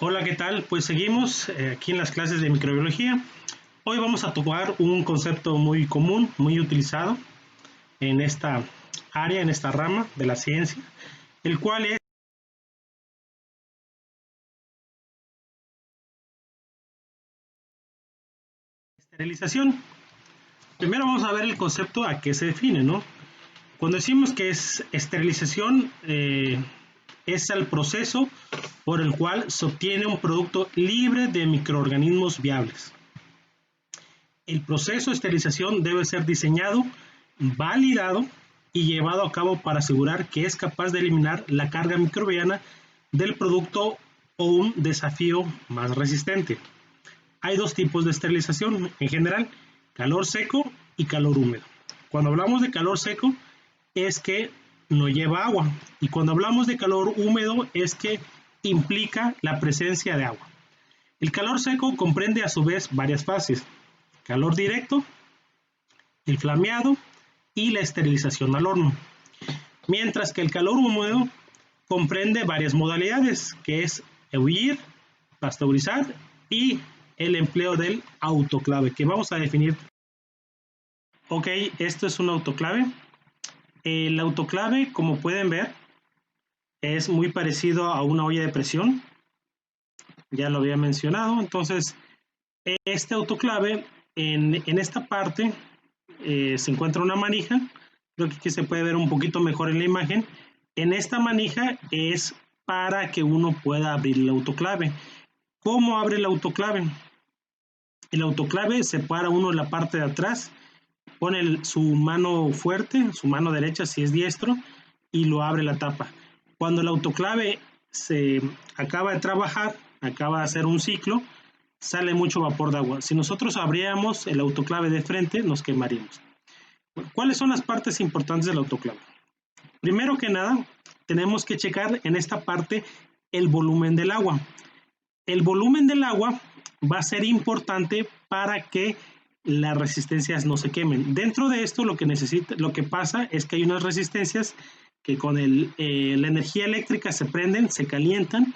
Hola, ¿qué tal? Pues seguimos aquí en las clases de microbiología. Hoy vamos a tocar un concepto muy común, muy utilizado en esta área, en esta rama de la ciencia, el cual es esterilización. Primero vamos a ver el concepto a qué se define, ¿no? Cuando decimos que es esterilización, es el proceso por el cual se obtiene un producto libre de microorganismos viables. El proceso de esterilización debe ser diseñado, validado y llevado a cabo para asegurar que es capaz de eliminar la carga microbiana del producto o un desafío más resistente. Hay dos tipos de esterilización en general: calor seco y calor húmedo. Cuando hablamos de calor seco es que no lleva agua, y cuando hablamos de calor húmedo es que implica la presencia de agua. El calor seco comprende a su vez varias fases: calor directo, el flameado y la esterilización al horno. Mientras que el calor húmedo comprende varias modalidades, que es ebullir, pasteurizar y el empleo del autoclave, que vamos a definir. Ok, esto es un autoclave. El autoclave, como pueden ver, es muy parecido a una olla de presión. Ya lo había mencionado. Entonces, este autoclave, en esta parte se encuentra una manija. Creo que aquí se puede ver un poquito mejor en la imagen. En esta manija es para que uno pueda abrir el autoclave. ¿Cómo abre el autoclave? El autoclave separa uno en la parte de atrás, pone su mano fuerte, su mano derecha si es diestro, y lo abre la tapa. Cuando el autoclave se acaba de trabajar, acaba de hacer un ciclo, sale mucho vapor de agua. Si nosotros abriéramos el autoclave de frente, nos quemaríamos. ¿Cuáles son las partes importantes del autoclave? Primero que nada, tenemos que checar en esta parte el volumen del agua. El volumen del agua va a ser importante para que las resistencias no se quemen. Dentro de esto lo que pasa es que hay unas resistencias que con la energía eléctrica se prenden, se calientan,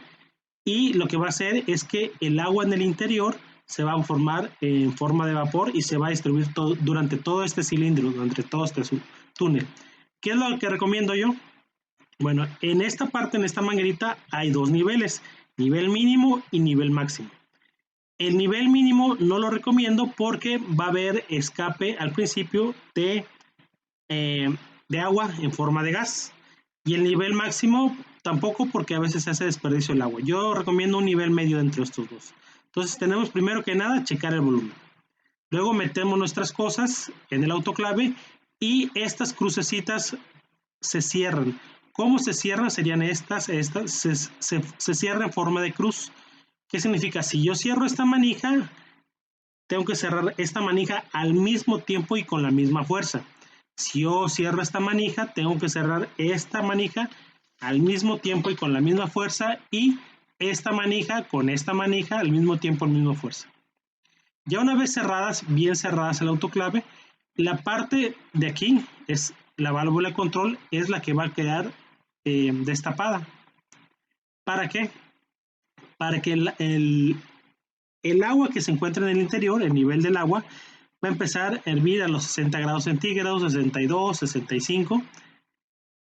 y lo que va a hacer es que el agua en el interior se va a formar en forma de vapor y se va a distribuir durante todo este cilindro, durante todo este túnel. ¿Qué es lo que recomiendo yo? Bueno, en esta parte, en esta manguerita, hay dos niveles: nivel mínimo y nivel máximo. El nivel mínimo no lo recomiendo porque va a haber escape al principio de agua en forma de gas. Y el nivel máximo tampoco, porque a veces se hace desperdicio el agua. Yo recomiendo un nivel medio entre estos dos. Entonces tenemos primero que nada checar el volumen. Luego metemos nuestras cosas en el autoclave y estas crucecitas se cierran. ¿Cómo se cierran? Serían estas se cierra en forma de cruz. ¿Qué significa? Si yo cierro esta manija, tengo que cerrar esta manija al mismo tiempo y con la misma fuerza. Si yo cierro esta manija, tengo que cerrar esta manija al mismo tiempo y con la misma fuerza, y esta manija con esta manija al mismo tiempo, la misma fuerza. Ya una vez cerradas, bien cerradas el autoclave, la parte de aquí es la válvula de control, es la que va a quedar destapada. ¿Para qué? Para que el agua que se encuentra en el interior, el nivel del agua, va a empezar a hervir a los 60 grados centígrados, 62, 65,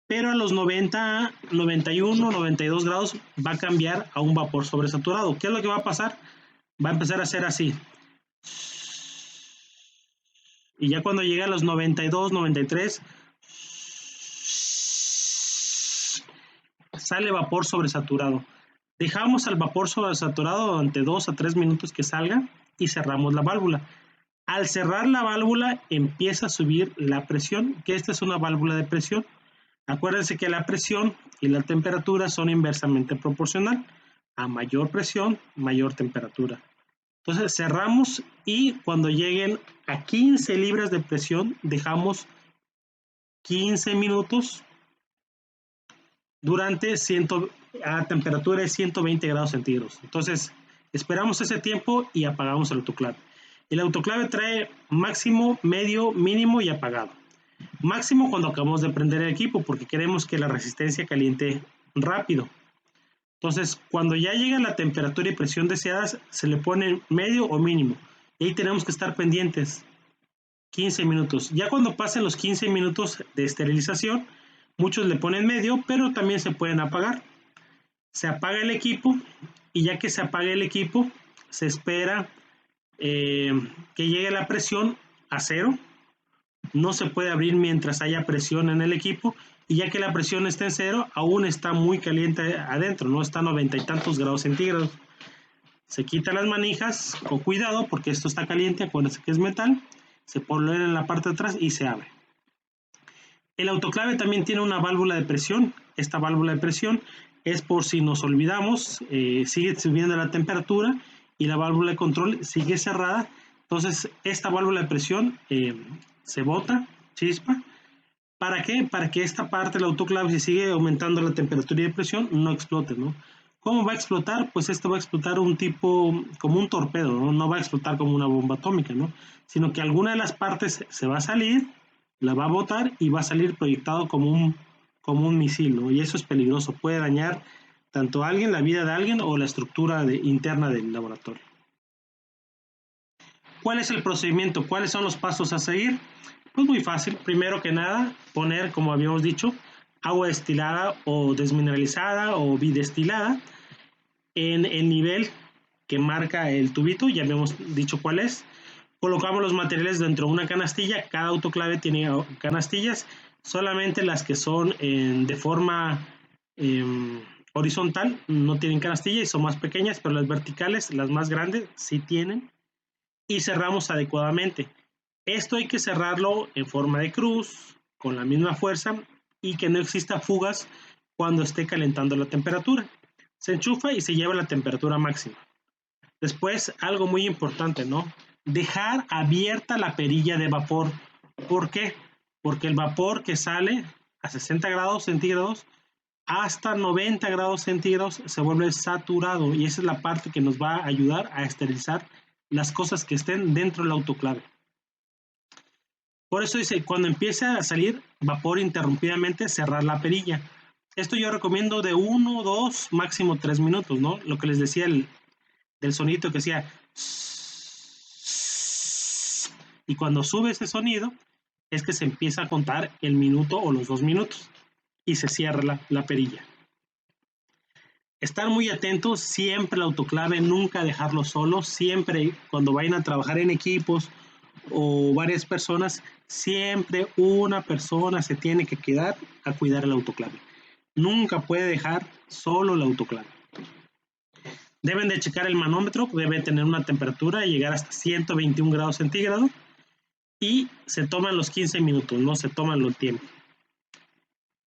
pero a los 90, 91, 92 grados va a cambiar a un vapor sobresaturado. ¿Qué es lo que va a pasar? Va a empezar a hacer así. Y ya cuando llegue a los 92, 93, sale vapor sobresaturado. Dejamos al vapor sobresaturado durante 2 a 3 minutos que salga y cerramos la válvula. Al cerrar la válvula empieza a subir la presión, que esta es una válvula de presión. Acuérdense que la presión y la temperatura son inversamente proporcional. A mayor presión, mayor temperatura. Entonces cerramos, y cuando lleguen a 15 libras de presión, dejamos 15 minutos a temperatura de 120 grados centígrados. Entonces esperamos ese tiempo y apagamos el autoclave. El autoclave trae máximo, medio, mínimo y apagado. Máximo cuando acabamos de prender el equipo, porque queremos que la resistencia caliente rápido. Entonces, cuando ya llega la temperatura y presión deseadas, se le pone medio o mínimo. Y ahí tenemos que estar pendientes. 15 minutos. Ya cuando pasen los 15 minutos de esterilización, muchos le ponen medio, pero también se pueden apagar. Se apaga el equipo y ya que se apague el equipo, se espera que llegue la presión a cero. No se puede abrir mientras haya presión en el equipo y ya que la presión está en cero, aún está muy caliente adentro, no está a 90 y tantos grados centígrados. Se quitan las manijas con cuidado porque esto está caliente, acuérdense que es metal, se pone en la parte de atrás y se abre. El autoclave también tiene una válvula de presión. Esta válvula de presión es por si nos olvidamos, sigue subiendo la temperatura y la válvula de control sigue cerrada. Entonces esta válvula de presión se bota, chispa. ¿Para qué? Para que esta parte del autoclave, si sigue aumentando la temperatura y de presión, no explote, ¿no? ¿Cómo va a explotar? Pues esto va a explotar un tipo, como un torpedo, ¿no? No va a explotar como una bomba atómica, ¿no? Sino que alguna de las partes se va a salir, la va a botar y va a salir proyectado como un misil, ¿no? Y eso es peligroso, puede dañar tanto a alguien, la vida de alguien o la estructura interna del laboratorio. ¿Cuál es el procedimiento? ¿Cuáles son los pasos a seguir? Pues muy fácil. Primero que nada, poner, como habíamos dicho, agua destilada o desmineralizada o bidestilada en el nivel que marca el tubito, ya habíamos dicho cuál es. Colocamos los materiales dentro de una canastilla. Cada autoclave tiene canastillas, solamente las que son de forma horizontal no tienen canastilla y son más pequeñas, pero las verticales, las más grandes, sí tienen. Y cerramos adecuadamente. Esto hay que cerrarlo en forma de cruz, con la misma fuerza y que no exista fugas cuando esté calentando la temperatura. Se enchufa y se lleva a la temperatura máxima. Después, algo muy importante, ¿no? Dejar abierta la perilla de vapor. ¿Por qué? Porque el vapor que sale a 60 grados centígrados hasta 90 grados centígrados se vuelve saturado y esa es la parte que nos va a ayudar a esterilizar las cosas que estén dentro del autoclave. Por eso dice, cuando empieza a salir vapor interrumpidamente, cerrar la perilla. Esto yo recomiendo de 1, 2, máximo 3 minutos, ¿no? Lo que les decía del sonito que hacía. Y cuando sube ese sonido, es que se empieza a contar el minuto o los 2 minutos. Y se cierra la perilla. Estar muy atentos, siempre el autoclave, nunca dejarlo solo, siempre cuando vayan a trabajar en equipos o varias personas, siempre una persona se tiene que quedar a cuidar el autoclave. Nunca puede dejar solo el autoclave. Deben de checar el manómetro, debe tener una temperatura y llegar hasta 121 grados centígrados y se toman los 15 minutos, no se toman el tiempo.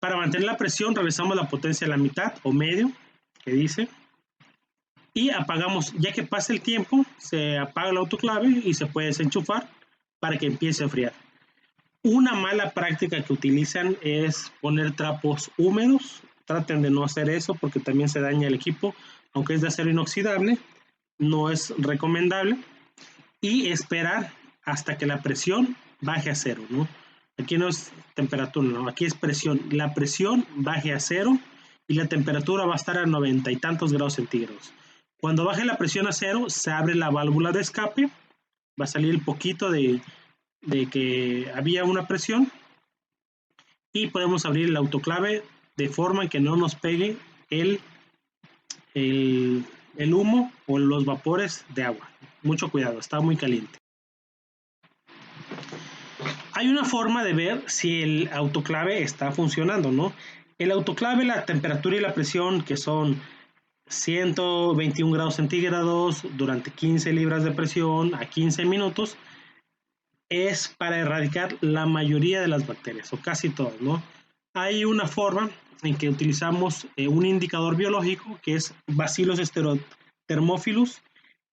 Para mantener la presión, revisamos la potencia a la mitad o medio, que dice, y apagamos. Ya que pase el tiempo, se apaga el autoclave y se puede desenchufar para que empiece a enfriar. Una mala práctica que utilizan es poner trapos húmedos. Traten de no hacer eso porque también se daña el equipo, aunque es de acero inoxidable, no es recomendable. Y esperar hasta que la presión baje a cero, ¿no? Aquí no es temperatura, ¿no? Aquí es presión. La presión baje a cero y la temperatura va a estar a 90 y tantos grados centígrados. Cuando baje la presión a cero, se abre la válvula de escape, va a salir el poquito de que había una presión y podemos abrir el autoclave de forma que no nos pegue el humo o los vapores de agua. Mucho cuidado, está muy caliente. Hay una forma de ver si el autoclave está funcionando, ¿no? El autoclave, la temperatura y la presión, que son 121 grados centígrados durante 15 libras de presión a 15 minutos, es para erradicar la mayoría de las bacterias, o casi todas, ¿no? Hay una forma en que utilizamos un indicador biológico que es Bacillus Thermophilus.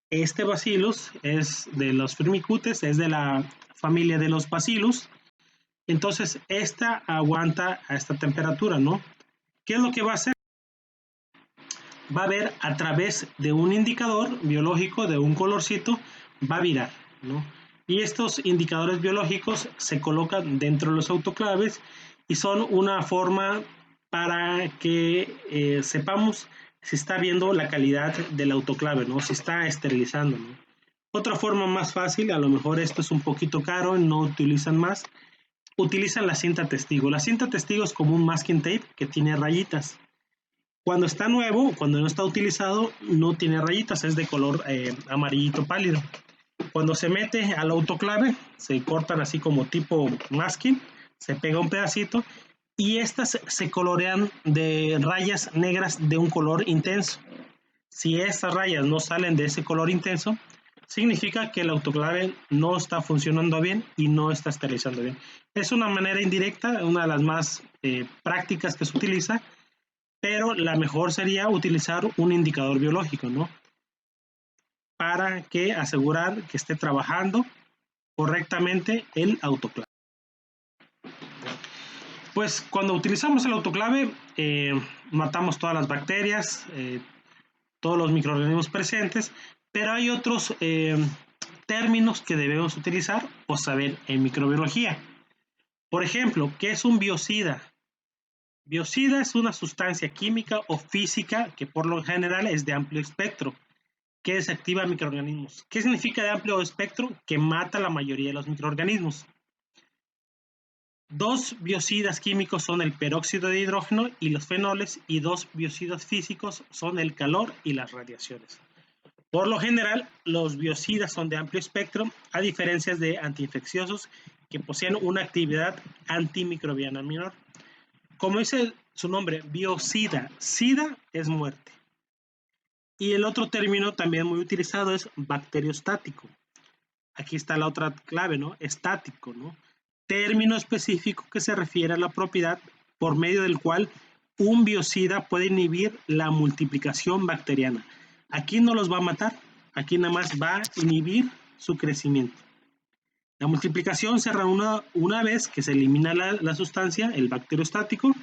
Este Bacillus es de los Firmicutes, es de la familia de los Bacillus. Entonces, esta aguanta a esta temperatura, ¿no? ¿Qué es lo que va a hacer? Va a ver a través de un indicador biológico, de un colorcito, va a virar, ¿no? Y estos indicadores biológicos se colocan dentro de los autoclaves y son una forma para que sepamos si está viendo la calidad del autoclave, ¿no? Si está esterilizando, ¿no? Otra forma más fácil, a lo mejor esto es un poquito caro, no utilizan más, utilizan la cinta testigo. La cinta testigo es como un masking tape que tiene rayitas. Cuando está nuevo, cuando no está utilizado, no tiene rayitas, es de color amarillito pálido. Cuando se mete al autoclave, se cortan así como tipo masking, se pega un pedacito y estas se colorean de rayas negras de un color intenso. Si estas rayas no salen de ese color intenso, significa que el autoclave no está funcionando bien y no está esterilizando bien. Es una manera indirecta, una de las más prácticas que se utiliza, pero la mejor sería utilizar un indicador biológico, ¿no? Para que asegurar que esté trabajando correctamente el autoclave. Pues cuando utilizamos el autoclave, matamos todas las bacterias, todos los microorganismos presentes, pero hay otros términos que debemos utilizar o saber en microbiología. Por ejemplo, ¿qué es un biocida? Biocida es una sustancia química o física que por lo general es de amplio espectro, que desactiva microorganismos. ¿Qué significa de amplio espectro? Que mata la mayoría de los microorganismos. Dos biocidas químicos son el peróxido de hidrógeno y los fenoles, y dos biocidas físicos son el calor y las radiaciones. Por lo general, los biocidas son de amplio espectro, a diferencia de antiinfecciosos que poseen una actividad antimicrobiana menor. Como dice su nombre, biocida, sida es muerte. Y el otro término también muy utilizado es bacteriostático. Aquí está la otra clave, ¿no? Estático, ¿no? Término específico que se refiere a la propiedad por medio del cual un biocida puede inhibir la multiplicación bacteriana. Aquí no los va a matar, aquí nada más va a inhibir su crecimiento. La multiplicación se reúne una vez que se elimina la sustancia, el bacteriostático.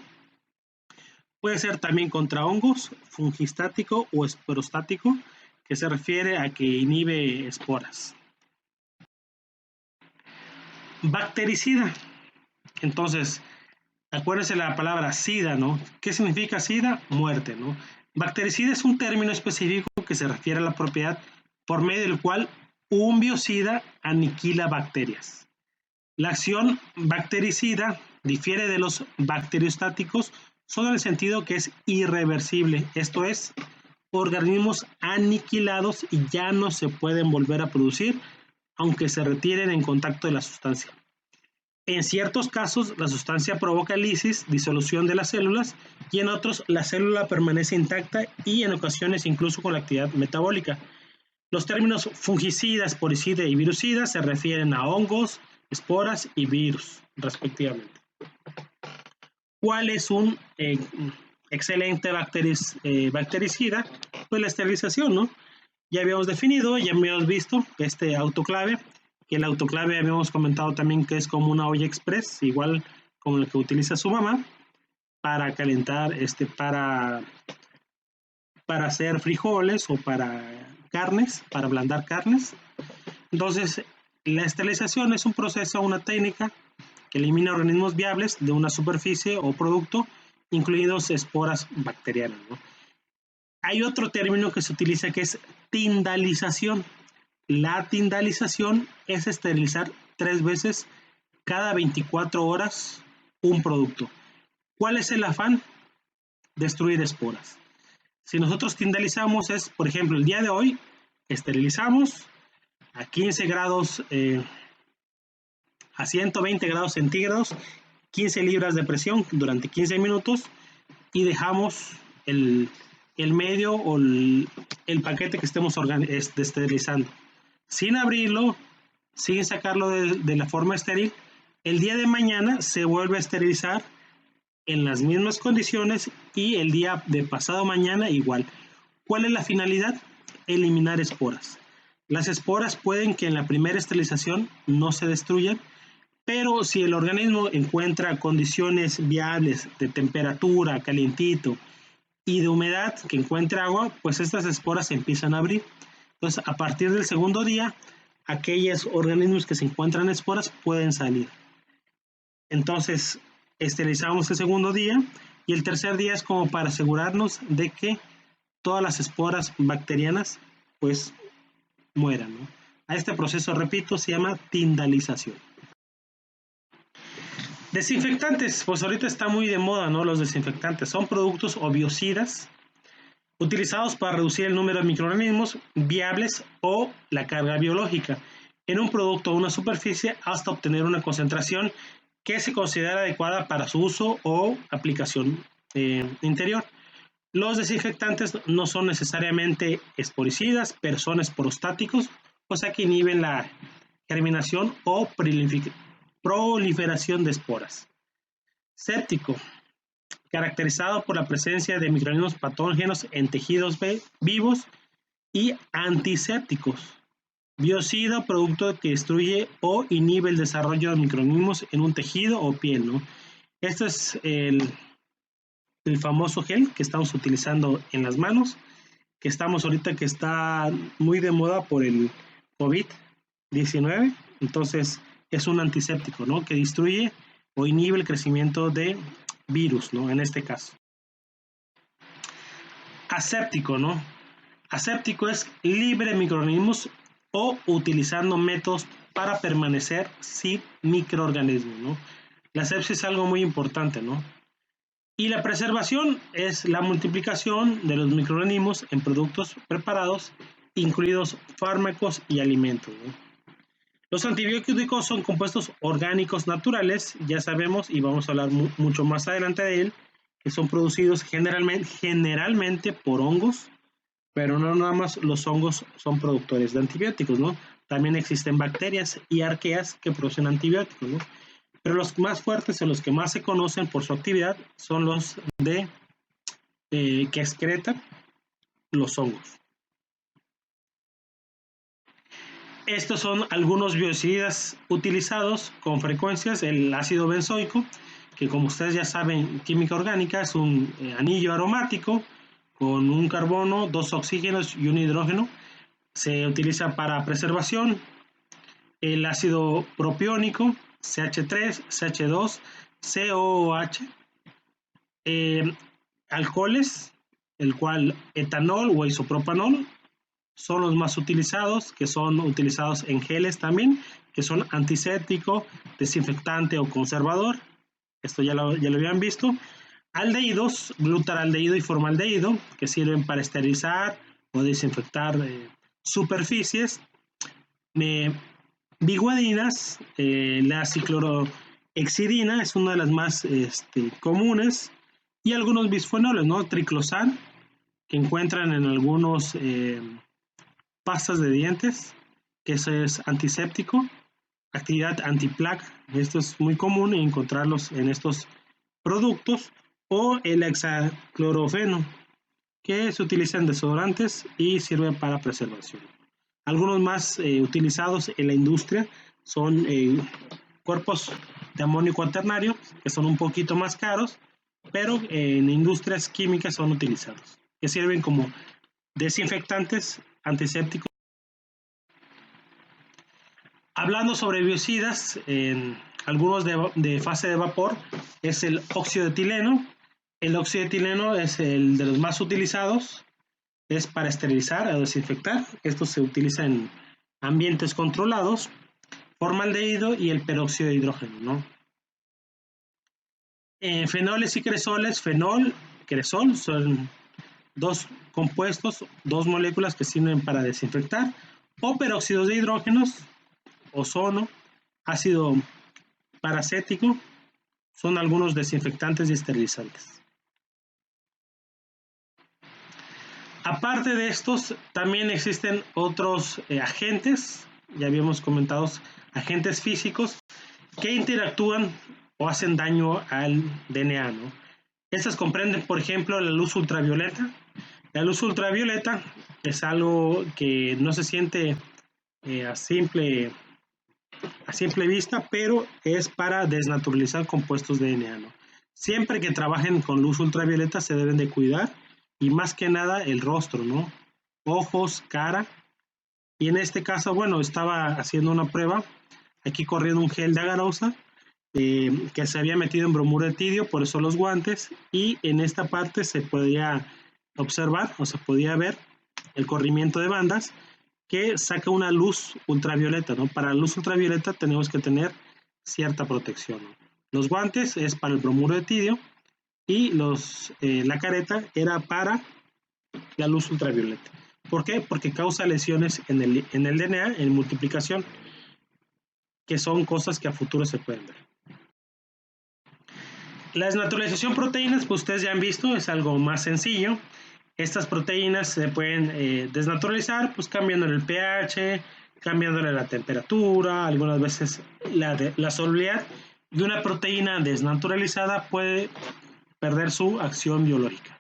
Puede ser también contra hongos, fungistático o esporostático, que se refiere a que inhibe esporas. Bactericida. Entonces, acuérdense la palabra sida, ¿no? ¿Qué significa sida? Muerte, ¿no? Bactericida es un término específico que se refiere a la propiedad por medio del cual un biocida aniquila bacterias. La acción bactericida difiere de los bacteriostáticos solo en el sentido que es irreversible, esto es, organismos aniquilados y ya no se pueden volver a producir aunque se retiren en contacto de la sustancia. En ciertos casos, la sustancia provoca lisis, disolución de las células, y en otros, la célula permanece intacta y en ocasiones incluso con la actividad metabólica. Los términos fungicida, esporicida y virucida se refieren a hongos, esporas y virus, respectivamente. ¿Cuál es un excelente bactericida? Pues la esterilización, ¿no? Ya habíamos definido, ya habíamos visto este autoclave, que el autoclave habíamos comentado también que es como una olla express, igual como la que utiliza su mamá, para calentar, para hacer frijoles o para carnes, para ablandar carnes. Entonces, la esterilización es un proceso, una técnica que elimina organismos viables de una superficie o producto, incluidos esporas bacterianas, ¿no? Hay otro término que se utiliza que es tindalización. La tindalización es esterilizar 3 veces cada 24 horas un producto. ¿Cuál es el afán? Destruir esporas. Si nosotros tindalizamos es, por ejemplo, el día de hoy esterilizamos a 15 grados, a 120 grados centígrados, 15 libras de presión durante 15 minutos y dejamos el medio o el paquete que estemos esterilizando sin abrirlo, sin sacarlo de la forma estéril. El día de mañana se vuelve a esterilizar en las mismas condiciones y el día de pasado mañana igual. ¿Cuál es la finalidad? Eliminar esporas. Las esporas pueden que en la primera esterilización no se destruyan, pero si el organismo encuentra condiciones viables de temperatura, calientito y de humedad, que encuentre agua, pues estas esporas se empiezan a abrir. Entonces, a partir del segundo día, aquellos organismos que se encuentran esporas pueden salir. Entonces, esterilizamos el segundo día y el tercer día es como para asegurarnos de que todas las esporas bacterianas pues mueran, ¿no? A este proceso, repito, se llama tindalización. Desinfectantes, pues ahorita está muy de moda, ¿no? Los desinfectantes son productos o biocidas utilizados para reducir el número de microorganismos viables o la carga biológica en un producto o una superficie hasta obtener una concentración que se considera adecuada para su uso o aplicación interior. Los desinfectantes no son necesariamente esporicidas, pero son esporostáticos, o sea que inhiben la germinación o proliferación de esporas. Séptico, caracterizado por la presencia de microorganismos patógenos en tejidos vivos, y antisépticos, biocida, producto que destruye o inhibe el desarrollo de microorganismos en un tejido o piel, ¿no? Esto es el famoso gel que estamos utilizando en las manos, que estamos ahorita que está muy de moda por el COVID-19, entonces es un antiséptico, ¿no? Que destruye o inhibe el crecimiento de virus, ¿no? En este caso. Aséptico, ¿no? Aséptico es libre de microorganismos o utilizando métodos para permanecer sin microorganismos, ¿no? La asepsia es algo muy importante, ¿no? Y la preservación es la multiplicación de los microorganismos en productos preparados, incluidos fármacos y alimentos, ¿no? Los antibióticos son compuestos orgánicos naturales, ya sabemos, y vamos a hablar mucho más adelante de él, que son producidos generalmente por hongos, pero no nada más los hongos son productores de antibióticos, ¿no? También existen bacterias y arqueas que producen antibióticos, ¿no? Pero los más fuertes o los que más se conocen por su actividad son los de que excretan los hongos. Estos son algunos biocidas utilizados con frecuencias: el ácido benzoico, que como ustedes ya saben, química orgánica, es un anillo aromático con un carbono, 2 oxígenos y un hidrógeno. Se utiliza para preservación. El ácido propiónico, CH3, CH2, COOH. Alcoholes, el cual etanol o isopropanol son los más utilizados, que son utilizados en geles también, que son antiséptico, desinfectante o conservador. Esto ya lo habían visto. Aldehídos, glutaraldehído y formaldehído, que sirven para esterilizar o desinfectar superficies. Biguadinas, la ciclorohexidina es una de las más comunes, y algunos bisfenoles, ¿no? Triclosan, que encuentran en algunos pastas de dientes, que eso es antiséptico. Actividad antiplaca, esto es muy común encontrarlos en estos productos. O el hexaclorofeno, que se utiliza en desodorantes y sirve para preservación. Algunos más utilizados en la industria son cuerpos de amonio cuaternario, que son un poquito más caros, pero en industrias químicas son utilizados, que sirven como desinfectantes, antisépticos. Hablando sobre biocidas, algunos de fase de vapor, es el óxido de etileno. El óxido de etileno es el de los más utilizados, es para esterilizar o desinfectar. Esto se utiliza en ambientes controlados. Formaldehído y el peróxido de hidrógeno, ¿no? Fenoles y cresoles, fenol, cresol, son dos compuestos, dos moléculas que sirven para desinfectar. O peróxidos de hidrógenos, ozono, ácido paracético, son algunos desinfectantes y esterilizantes. Aparte de estos, también existen otros agentes, ya habíamos comentado, agentes físicos que interactúan o hacen daño al DNA, ¿no? Estas comprenden, por ejemplo, la luz ultravioleta. La luz ultravioleta es algo que no se siente a simple vista, pero es para desnaturalizar compuestos de DNA, ¿no? Siempre que trabajen con luz ultravioleta se deben de cuidar, y más que nada el rostro, ¿no? Ojos, cara. Y en este caso, bueno, estaba haciendo una prueba, aquí corriendo un gel de agarosa que se había metido en bromuro de tidio, por eso los guantes, y en esta parte se podía observar o se podía ver el corrimiento de bandas que saca una luz ultravioleta, ¿no? Para la luz ultravioleta tenemos que tener cierta protección, ¿no? Los guantes es para el bromuro de tidio y la careta era para la luz ultravioleta. ¿Por qué? Porque causa lesiones en el DNA, en multiplicación, que son cosas que a futuro se pueden ver. La desnaturalización proteínas, pues ustedes ya han visto, es algo más sencillo. Estas proteínas se pueden desnaturalizar, pues cambiándole el pH, cambiándole la temperatura, algunas veces la solubilidad, y una proteína desnaturalizada puede perder su acción biológica.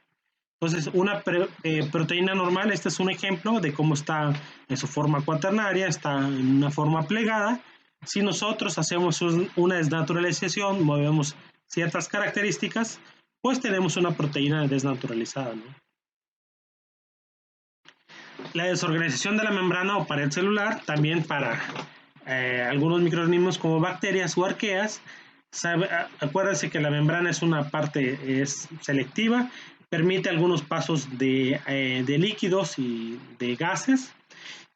Entonces, una proteína normal, este es un ejemplo de cómo está en su forma cuaternaria, está en una forma plegada. Si nosotros hacemos una desnaturalización, movemos ciertas características, pues tenemos una proteína desnaturalizada, ¿no? La desorganización de la membrana o pared celular, también para algunos microorganismos como bacterias o arqueas. Acuérdense que la membrana es una parte selectiva, permite algunos pasos de líquidos y de gases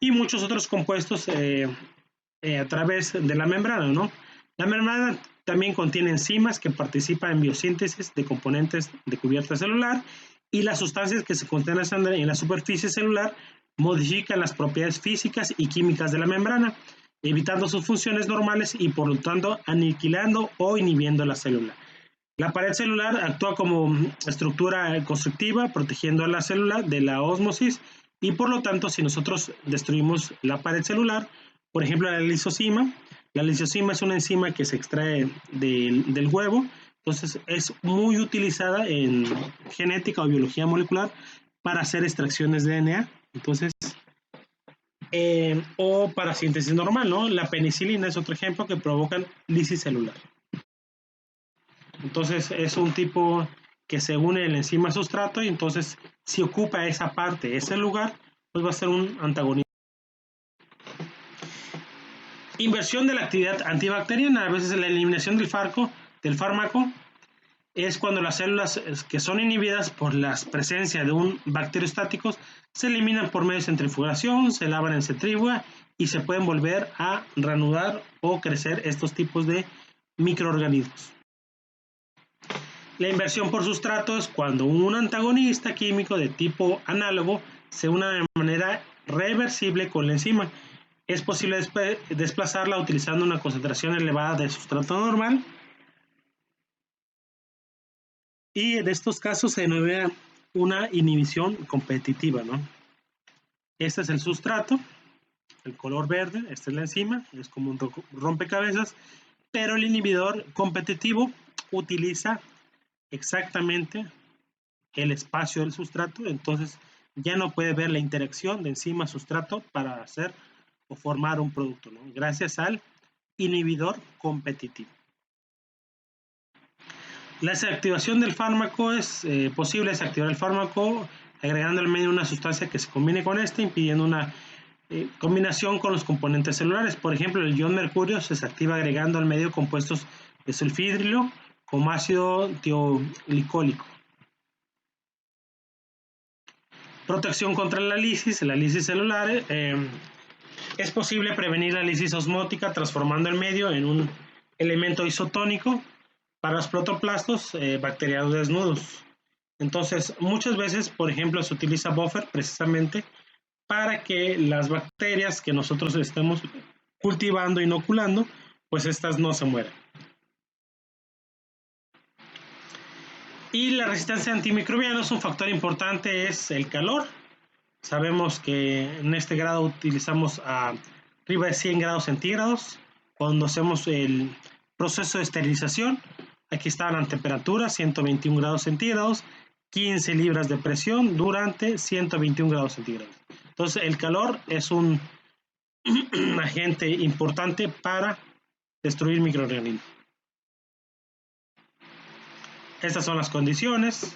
y muchos otros compuestos a través de la membrana, ¿no? La membrana también contiene enzimas que participan en biosíntesis de componentes de cubierta celular y las sustancias que se contienen en la superficie celular modifican las propiedades físicas y químicas de la membrana, evitando sus funciones normales y por lo tanto aniquilando o inhibiendo la célula. La pared celular actúa como estructura constructiva, protegiendo a la célula de la ósmosis y por lo tanto si nosotros destruimos la pared celular, por ejemplo la lisosima es una enzima que se extrae del huevo, entonces es muy utilizada en genética o biología molecular para hacer extracciones de DNA, entonces o para síntesis normal, ¿no? La penicilina es otro ejemplo que provocan lisis celular. Entonces es un tipo que se une el enzima sustrato y entonces si ocupa esa parte, ese lugar, pues va a ser un antagonista. Inversión de la actividad antibacteriana. A veces la eliminación del fármaco es cuando las células que son inhibidas por la presencia de un bacteriostático se eliminan por medio de centrifugación, se lavan en centrífuga y se pueden volver a reanudar o crecer estos tipos de microorganismos. La inversión por sustrato es cuando un antagonista químico de tipo análogo se une de manera reversible con la enzima. Es posible desplazarla utilizando una concentración elevada de sustrato normal. Y en estos casos se denomina una inhibición competitiva, ¿no? Este es el sustrato, el color verde, esta es la enzima, es como un rompecabezas, pero el inhibidor competitivo utiliza exactamente el espacio del sustrato, entonces ya no puede ver la interacción de enzima-sustrato para hacer o formar un producto, ¿no? Gracias al inhibidor competitivo. La desactivación del fármaco es posible desactivar el fármaco agregando al medio una sustancia que se combine con este, impidiendo una combinación con los componentes celulares. Por ejemplo, el ion mercurio se desactiva agregando al medio compuestos de sulfhidrilo como ácido tioglicólico. Protección contra la lisis celular. Es posible prevenir la lisis osmótica transformando el medio en un elemento isotónico para los protoplastos bacterianos desnudos. Entonces, muchas veces, por ejemplo, se utiliza buffer precisamente para que las bacterias que nosotros estemos cultivando, inoculando, pues estas no se mueran. Y la resistencia antimicrobiana es un factor importante, es el calor. Sabemos que en este grado utilizamos arriba de 100 grados centígrados. Cuando hacemos el proceso de esterilización, aquí está la temperatura, 121 grados centígrados, 15 libras de presión durante 121 grados centígrados. Entonces el calor es un agente importante para destruir microorganismos. Estas son las condiciones.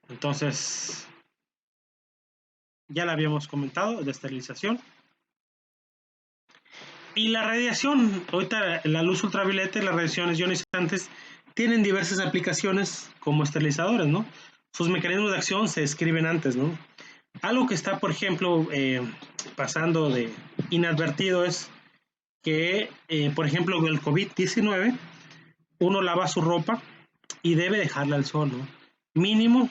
Entonces, ya la habíamos comentado, de esterilización. Y la radiación, ahorita la luz ultravioleta y las radiaciones ionizantes tienen diversas aplicaciones como esterilizadores, ¿no? sus mecanismos de acción se describen antes, ¿no? Algo que está, por ejemplo, pasando de inadvertido es que, por ejemplo, el COVID-19, uno lava su ropa y debe dejarla al sol, ¿no? Mínimo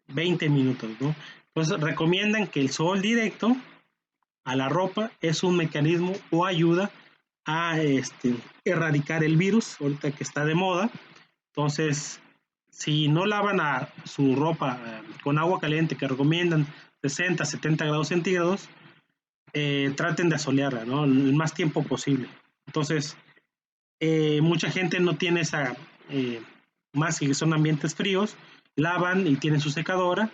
20 minutos, ¿no? Entonces recomiendan que el sol directo a la ropa es un mecanismo o ayuda a erradicar el virus, ahorita que está de moda. Entonces, si no lavan su ropa con agua caliente, que recomiendan 60, 70 grados centígrados, traten de asolearla, ¿no? El más tiempo posible. Entonces, mucha gente no tiene esa, más que son ambientes fríos, lavan y tienen su secadora,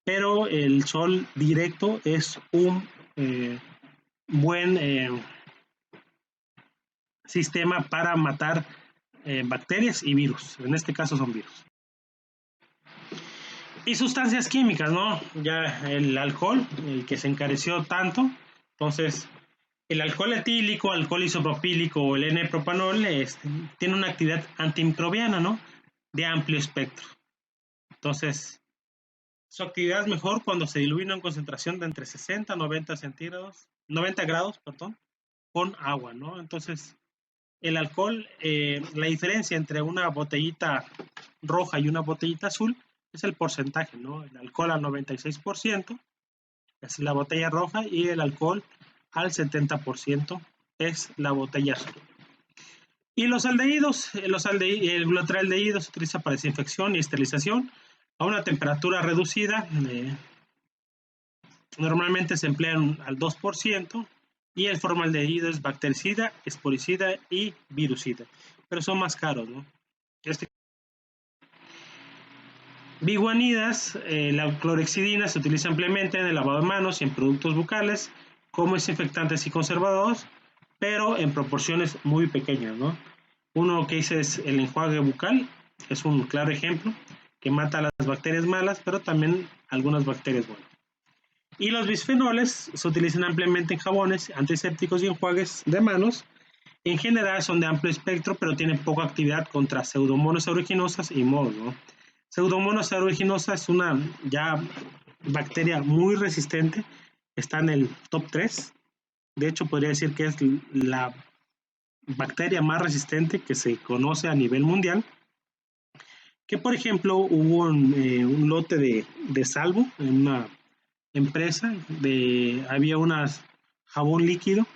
pero el sol directo es un buen sistema para matar bacterias y virus. En este caso son virus. Y sustancias químicas, ¿no? Ya el alcohol, el que se encareció tanto. Entonces, el alcohol etílico, alcohol isopropílico o el N-propanol tiene una actividad antimicrobiana, ¿no? De amplio espectro. Entonces, su actividad es mejor cuando se diluye en concentración de entre 60 y 90 grados, con agua, ¿no? Entonces, el alcohol, la diferencia entre una botellita roja y una botellita azul es el porcentaje, ¿no? El alcohol al 96% es la botella roja y el alcohol al 70% es la botella azul. Y los aldehídos, el glutatialdehído se utiliza para desinfección y esterilización a una temperatura reducida. Normalmente se emplean al 2% y el formaldehído es bactericida, esporicida y virucida, pero son más caros, ¿no? Biguanidas, la clorhexidina se utiliza ampliamente en el lavado de manos y en productos bucales como desinfectantes y conservadores, pero en proporciones muy pequeñas, ¿no? Uno que dice es el enjuague bucal, es un claro ejemplo que mata a las bacterias malas, pero también algunas bacterias buenas. Y los bisfenoles se utilizan ampliamente en jabones, antisépticos y enjuagues de manos. En general son de amplio espectro, pero tienen poca actividad contra pseudomonas aeruginosa y mohos, ¿no? Pseudomonas aeruginosa es una ya bacteria muy resistente, está en el top 3. De hecho, podría decir que es la bacteria más resistente que se conoce a nivel mundial. Que, por ejemplo, hubo un lote de salvo en una empresa, había un jabón líquido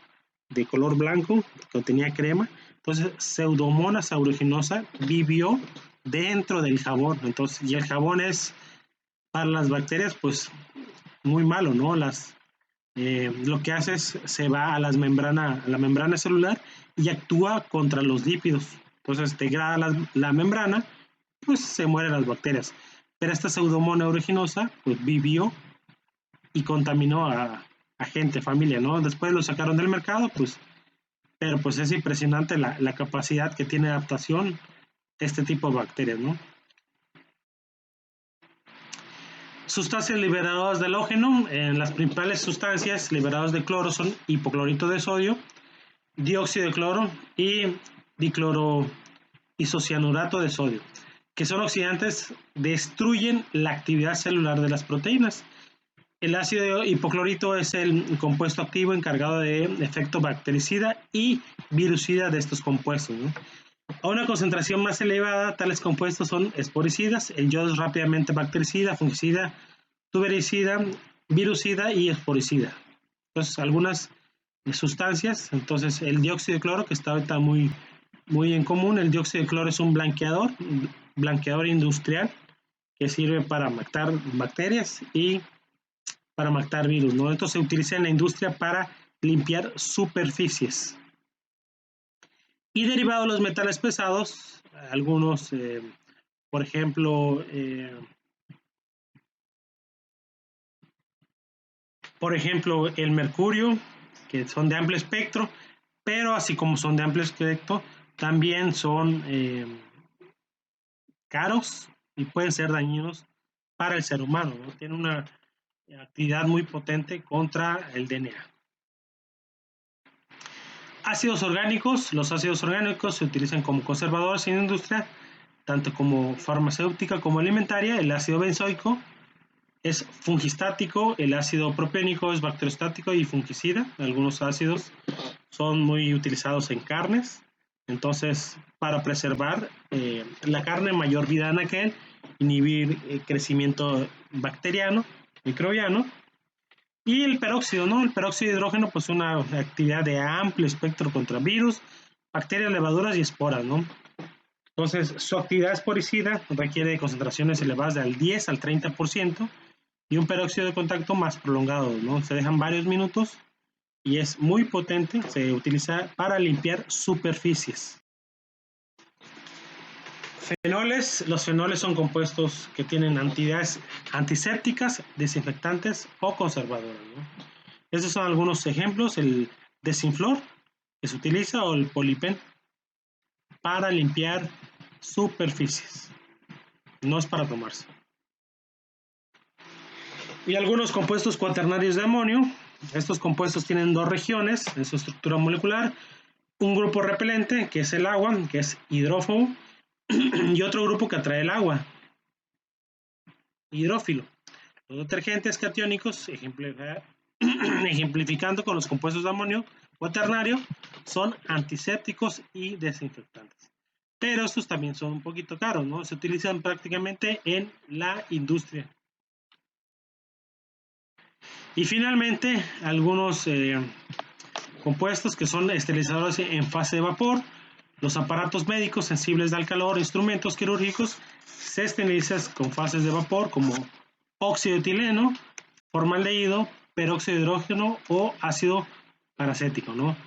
de color blanco que contenía crema. Entonces, Pseudomonas aeruginosa vivió dentro del jabón. Entonces, y el jabón es para las bacterias, pues muy malo, ¿no? Lo que hace es se va a la membrana celular y actúa contra los lípidos. Entonces, degrada la membrana, pues se mueren las bacterias. Pero esta Pseudomonas aeruginosa, pues vivió y contaminó a gente, familia, ¿no? Después lo sacaron del mercado, pues, pero pues es impresionante la capacidad que tiene de adaptación este tipo de bacterias, ¿no? Sustancias liberadoras de halógeno, las principales sustancias liberadoras de cloro son hipoclorito de sodio, dióxido de cloro y dicloroisocianurato de sodio, que son oxidantes, destruyen la actividad celular de las proteínas. El ácido hipoclorito es el compuesto activo encargado de efecto bactericida y virucida de estos compuestos, ¿no? A una concentración más elevada, tales compuestos son esporicidas. El yodo es rápidamente bactericida, fungicida, tubericida, virucida y esporicida. Entonces, algunas sustancias. Entonces, el dióxido de cloro, que está ahorita muy en común, el dióxido de cloro es un blanqueador industrial que sirve para matar bacterias y para matar virus, ¿no? Esto se utiliza en la industria para limpiar superficies. Y derivados de los metales pesados, algunos, por ejemplo, el mercurio, que son de amplio espectro, pero así como son de amplio espectro, también son caros y pueden ser dañinos para el ser humano, ¿no? Tienen una actividad muy potente contra el DNA. Ácidos orgánicos. Los ácidos orgánicos se utilizan como conservadores en la industria, tanto como farmacéutica como alimentaria. El ácido benzoico es fungistático, el ácido propiónico es bacteriostático y fungicida. Algunos ácidos son muy utilizados en carnes, entonces para preservar la carne, mayor vida en aquel, inhibir crecimiento bacteriano, microbiano. Y el peróxido, ¿no? El peróxido de hidrógeno, pues una actividad de amplio espectro contra virus, bacterias, levaduras y esporas, ¿no? Entonces, su actividad esporicida requiere concentraciones elevadas del 10 al 30% y un peróxido de contacto más prolongado, ¿no? Se dejan varios minutos y es muy potente, se utiliza para limpiar superficies. Fenoles, los fenoles son compuestos que tienen actividades antisépticas, desinfectantes o conservadoras, ¿no? Estos son algunos ejemplos: el desinflor que se utiliza, o el polipen, para limpiar superficies, no es para tomarse. Y algunos compuestos cuaternarios de amonio. Estos compuestos tienen dos regiones en su estructura molecular: un grupo repelente, que es el agua, que es hidrófobo, y otro grupo que atrae el agua, hidrófilo. Los detergentes catiónicos, ejemplificando con los compuestos de amonio cuaternario, son antisépticos y desinfectantes. Pero estos también son un poquito caros, ¿no? Se utilizan prácticamente en la industria. Y finalmente, algunos compuestos que son esterilizadores en fase de vapor. Los aparatos médicos sensibles al calor, instrumentos quirúrgicos, se esterilizan con fases de vapor como óxido de etileno, formaldehído, peróxido de hidrógeno o ácido paracético, ¿no?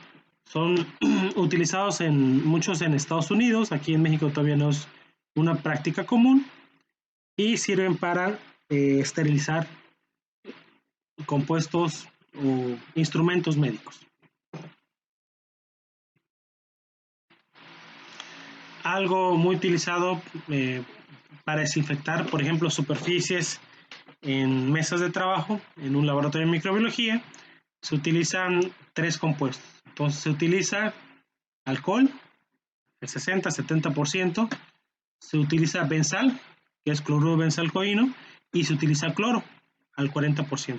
Son utilizados muchos en Estados Unidos. Aquí en México todavía no es una práctica común, y sirven para esterilizar compuestos o instrumentos médicos. Algo muy utilizado para desinfectar, por ejemplo, superficies en mesas de trabajo, en un laboratorio de microbiología, se utilizan tres compuestos. Entonces se utiliza alcohol, el 60-70%, se utiliza benzal, que es cloruro benzalcoíno, y se utiliza cloro, al 40%.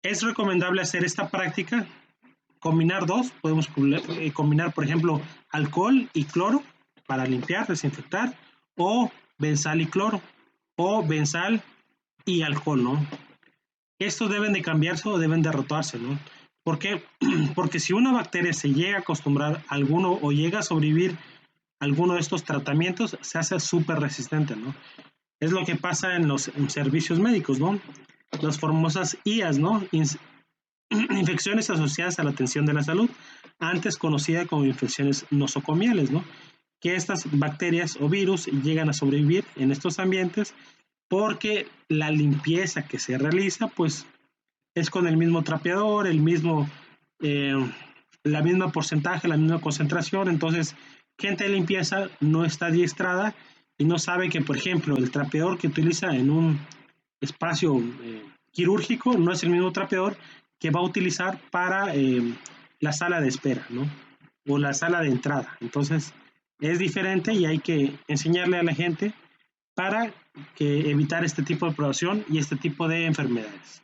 Es recomendable hacer esta práctica, combinar dos. Podemos combinar, por ejemplo, alcohol y cloro para limpiar, desinfectar, o benzal y cloro, o benzal y alcohol, ¿no? Estos deben de cambiarse o deben de rotarse, ¿no? ¿Por qué? Porque si una bacteria se llega a acostumbrar a alguno o llega a sobrevivir a alguno de estos tratamientos, se hace súper resistente, ¿no? Es lo que pasa en los servicios médicos, ¿no? Las famosas IAS, ¿no? Infecciones asociadas a la atención de la salud, antes conocida como infecciones nosocomiales, ¿no? Que estas bacterias o virus llegan a sobrevivir en estos ambientes porque la limpieza que se realiza, pues, es con el mismo trapeador, la misma porcentaje, la misma concentración. Entonces, gente de limpieza no está adiestrada y no sabe que, por ejemplo, el trapeador que utiliza en un espacio quirúrgico no es el mismo trapeador que va a utilizar para la sala de espera, ¿no? O la sala de entrada. Entonces, es diferente y hay que enseñarle a la gente para evitar este tipo de población y este tipo de enfermedades.